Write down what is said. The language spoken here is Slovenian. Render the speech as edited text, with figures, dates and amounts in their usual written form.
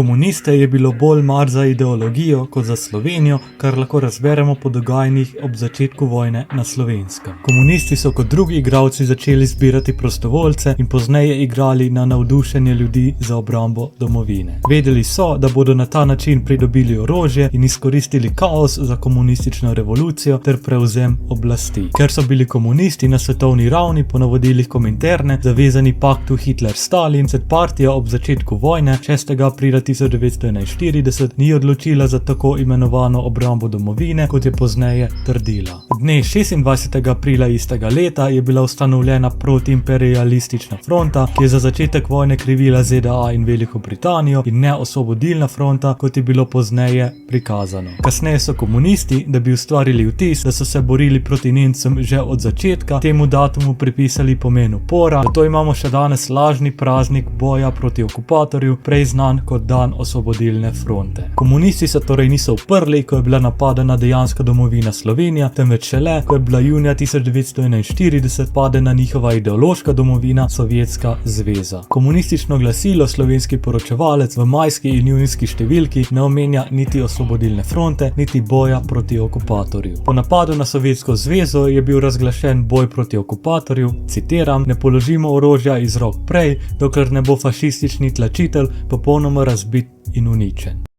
Komuniste je bilo bolj mar za ideologijo kot za Slovenijo, kar lahko razberemo po dogajanjih ob začetku vojne na Slovenskem. Komunisti so kot drugi igralci začeli zbirati prostovoljce in pozneje igrali na navdušenje ljudi za obrambo domovine. Vedeli so, da bodo na ta način pridobili orožje in izkoristili kaos za komunistično revolucijo ter prevzem oblasti. Ker so bili komunisti na svetovni ravni po navodilih Kominterne zavezani paktu Hitler-Stalin, se partija ob začetku vojne 6. aprila 1941 ni odločila za tako imenovano obrambo domovine, kot je pozneje trdila. Dne 26. aprila istega leta je bila ustanovljena protiimperialistična fronta, ki je za začetek vojne krivila ZDA in Veliko Britanijo, in ne osvobodilna fronta, kot je bilo pozneje prikazano. Kasneje so komunisti, da bi ustvarili vtis, da so se borili proti Nemcem že od začetka, temu datumu pripisali pomen upora, zato imamo še danes lažni praznik boja proti okupatorju, prej znan kot dan osvobodilne fronte. Komunisti se torej niso uprli, ko je bila napadena dejanska domovina Slovenija, temveč šele, ko je bila junija 1941 padena njihova ideološka domovina Sovjetska zveza. Komunistično glasilo Slovenski poročevalec v majski in junijski številki ne omenja niti osvobodilne fronte, niti boja proti okupatorju. Po napadu na Sovjetsko zvezo je bil razglašen boj proti okupatorju, citiram: "Ne položimo orožja iz rok prej, dokler ne bo fašistični tlačitelj popolnoma razbit in uničen."